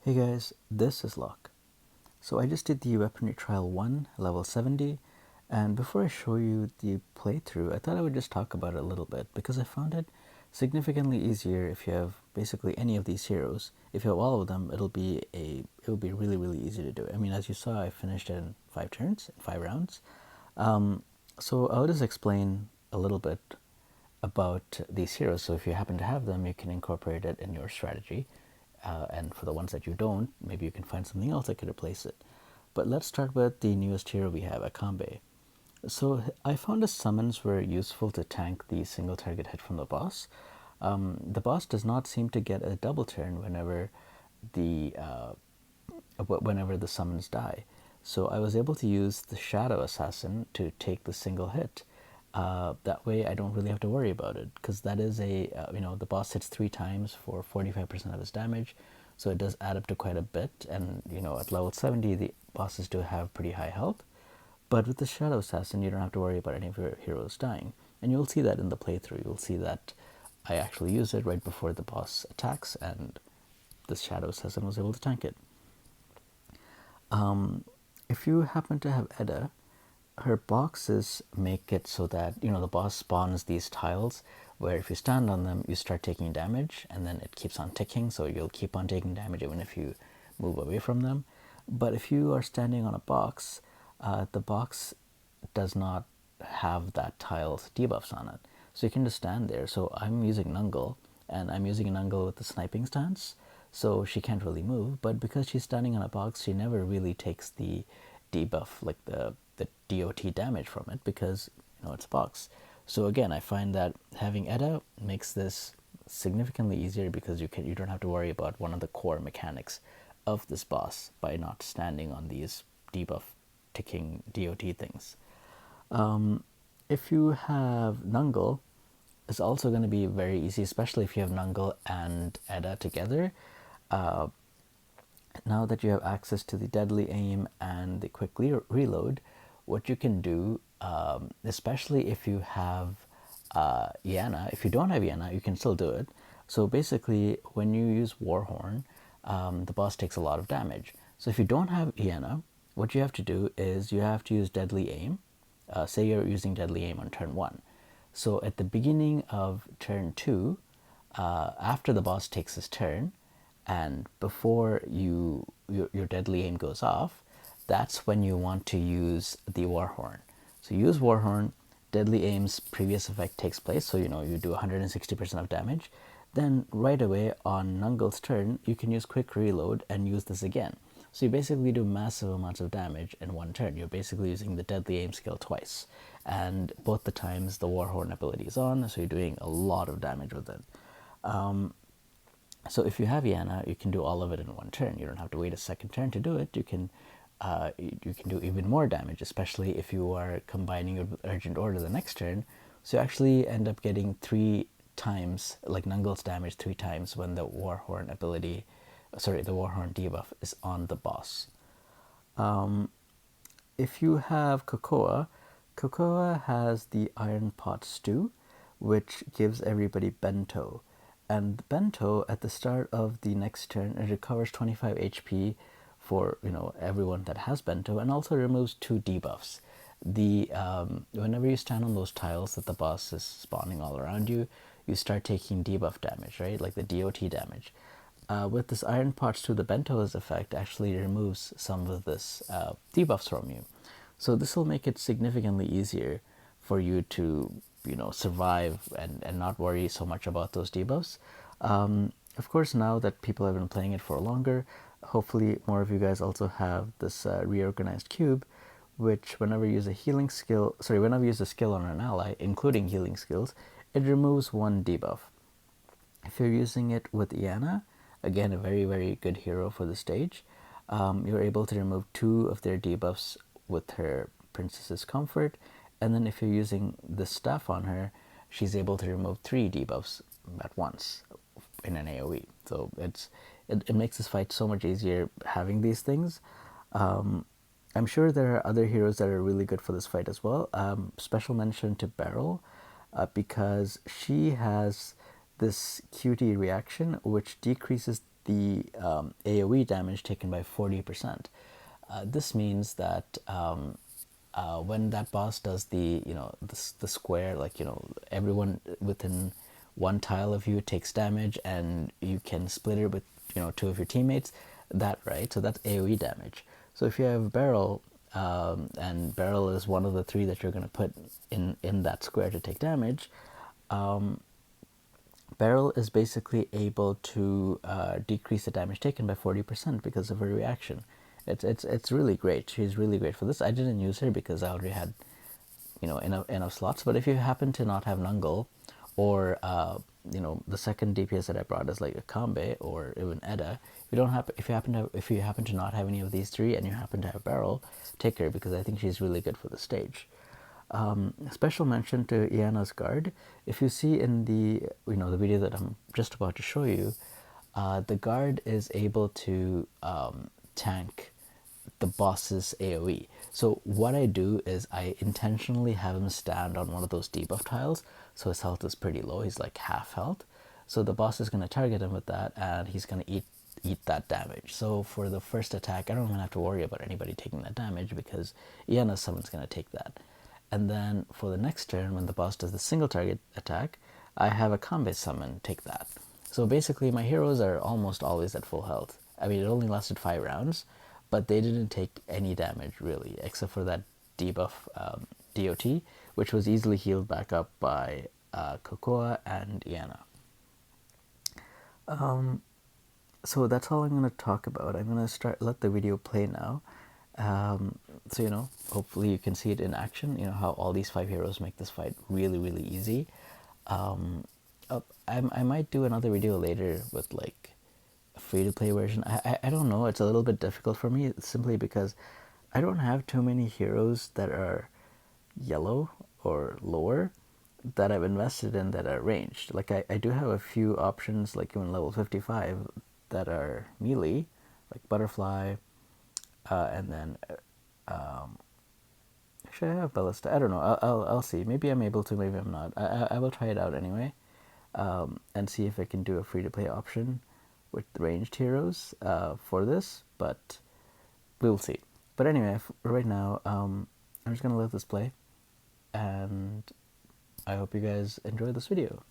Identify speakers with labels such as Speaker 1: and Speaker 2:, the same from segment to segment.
Speaker 1: Hey guys, this is Locke. So I just did the Weaponry Trial 1, level 70, and before I show you the playthrough, I thought I would just talk about it a little bit because I found it significantly easier if you have basically any of these heroes. If you have all of them, it'll be really easy to do. I mean, as you saw, I finished it in 5 turns, in 5 rounds. So I'll just explain a little bit about these heroes. So if you happen to have them, you can incorporate it in your strategy. And for the ones that you don't, maybe you can find something else that could replace it. But let's start with the newest hero we have, Akambe. So I found his summons were useful to tank the single target hit from the boss. The boss does not seem to get a double turn the whenever the summons die. So I was able to use the Shadow Assassin to take the single hit. That way I don't really have to worry about it, because that is the boss hits 3 times for 45% of his damage, so it does add up to quite a bit. And at level 70 the bosses do have pretty high health, but with the Shadow Assassin you don't have to worry about any of your heroes dying. And you'll see that in the playthrough. You'll see that I actually use it right before the boss attacks, and the Shadow Assassin was able to tank it. If you happen to have Edda, her boxes make it so that the boss spawns these tiles where if you stand on them you start taking damage, and then it keeps on ticking, so you'll keep on taking damage even if you move away from them. But if you are standing on a box, the box does not have that tile's debuffs on it, so you can just stand there. So I'm using Nungle, and I'm using Nungle with the sniping stance, so she can't really move. But because she's standing on a box, she never really takes the debuff, like the DOT damage from it, because it's a box. So again, I find that having Edda makes this significantly easier, because you don't have to worry about one of the core mechanics of this boss by not standing on these debuff ticking DOT things. If you have Nungle, it's also going to be very easy, especially if you have Nungle and Edda together. Now that you have access to the deadly aim and the quick reload, what you can do, especially if you have Yana, if you don't have Yana, you can still do it. So basically, when you use Warhorn, the boss takes a lot of damage. So if you don't have Yana, what you have to do is you have to use deadly aim. Say you're using deadly aim on turn 1. So at the beginning of turn 2, after the boss takes his turn, and before your deadly aim goes off, that's when you want to use the Warhorn. So use Warhorn, deadly aim's previous effect takes place, so you do 160% of damage. Then right away on Nungle's turn, you can use quick reload and use this again. So you basically do massive amounts of damage in one turn. You're basically using the deadly aim skill twice, and both the times the Warhorn ability is on, so you're doing a lot of damage with it. So if you have Yana, you can do all of it in one turn. You don't have to wait a second turn to do it. You can do even more damage, especially if you are combining it with Urgent Order the next turn. So you actually end up getting 3 times, like Nungle's damage 3 times when the Warhorn debuff is on the boss. If you have Cocoa has the Iron Pot Stew, which gives everybody Bento. And Bento, at the start of the next turn, it recovers 25 HP for everyone that has Bento, and also removes 2 debuffs. Whenever you stand on those tiles that the boss is spawning all around you, you start taking debuff damage, right? Like the DOT damage. With this Iron Pots to the Bento's effect actually removes some of this debuffs from you. So this will make it significantly easier for you to survive and not worry so much about those debuffs. Of course, now that people have been playing it for longer, hopefully more of you guys also have this reorganized cube, which whenever you use a whenever you use a skill on an ally, including healing skills, it removes 1 debuff. If you're using it with Yana, again a very good hero for the stage, you're able to remove 2 of their debuffs with her Princess's Comfort, and then if you're using the staff on her, she's able to remove 3 debuffs at once in an AoE. So it makes this fight so much easier having these things. I'm sure there are other heroes that are really good for this fight as well. Special mention to Beryl, because she has this QT reaction which decreases the AoE damage taken by 40%. This means that when that boss does the the square, like everyone within one tile of you takes damage, and you can split it with two of your teammates. That right, so that's AoE damage. So if you have Barrel, and Barrel is one of the three that you're going to put in that square to take damage, Barrel is basically able to decrease the damage taken by 40% because of her reaction. It's really great. She's really great for this. I didn't use her because I already had enough slots. But if you happen to not have Nungle, or the second DPS that I brought is like a Kambe or even Edda, if you happen to not have any of these three and you happen to have Barrel, take her, because I think she's really good for the stage. Special mention to Iana's guard. If you see in the the video that I'm just about to show you, the guard is able to tank the boss's AoE. So what I do is I intentionally have him stand on one of those debuff tiles, so his health is pretty low. He's like half health. So the boss is going to target him with that, and he's going to eat that damage. So for the first attack, I don't even have to worry about anybody taking that damage, because Iana's summon's going to take that. And then for the next turn, when the boss does the single target attack, I have a combat summon take that. So basically my heroes are almost always at full health. I mean, it only lasted 5 rounds, but they didn't take any damage really, except for that debuff DOT, which was easily healed back up by Cocoa and Iana. So that's all I'm going to talk about. I'm going to let the video play now. So hopefully you can see it in action, how all these 5 heroes make this fight really, really easy. I might do another video later with like a free-to-play version. I don't know, it's a little bit difficult for me, simply because I don't have too many heroes that are yellow or lower that I've invested in that are ranged. Like I do have a few options, like even level 55, that are melee, like Butterfly, and then actually I have Ballista. I don't know. I'll see. Maybe I'm able to. Maybe I'm not. I will try it out anyway, and see if I can do a free-to-play option with ranged heroes for this. But we'll see. But anyway, right now I'm just gonna let this play, and I hope you guys enjoy this video.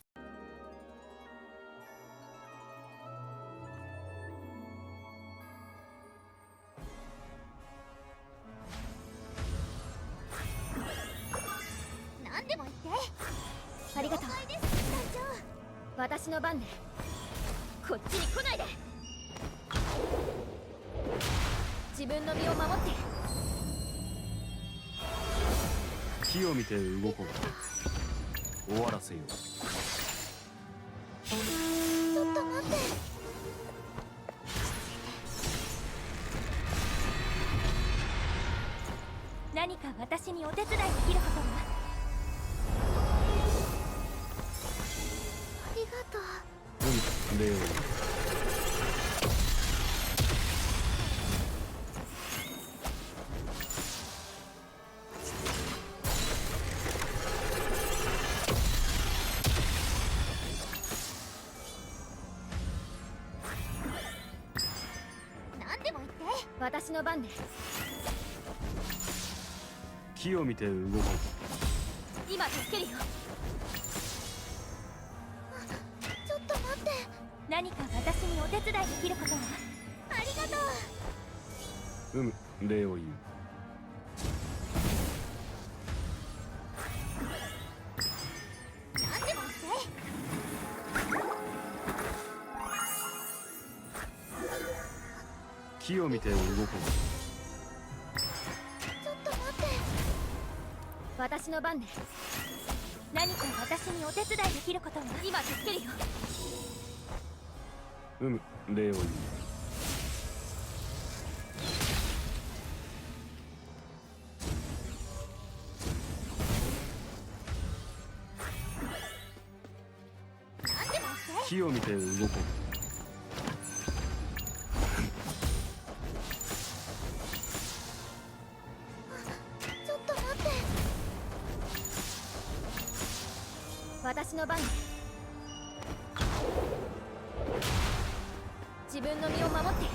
Speaker 2: 自分の身を守って。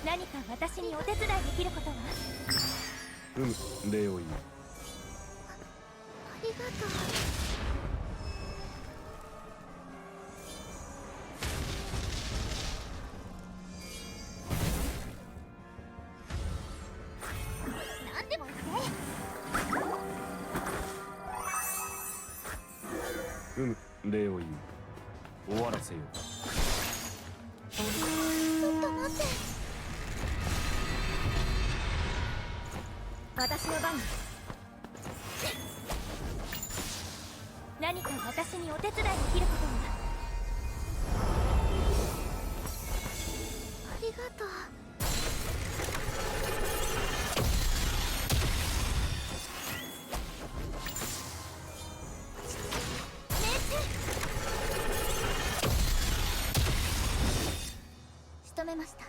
Speaker 2: 何か私にお手伝いできることは？
Speaker 3: 礼を言う。
Speaker 2: ありがとう。何でも言って。
Speaker 3: 礼を言う。終わらせよう。
Speaker 2: ちょっと待って。私の番。何か私にお手伝いできることは？ありがとう。仕留めました。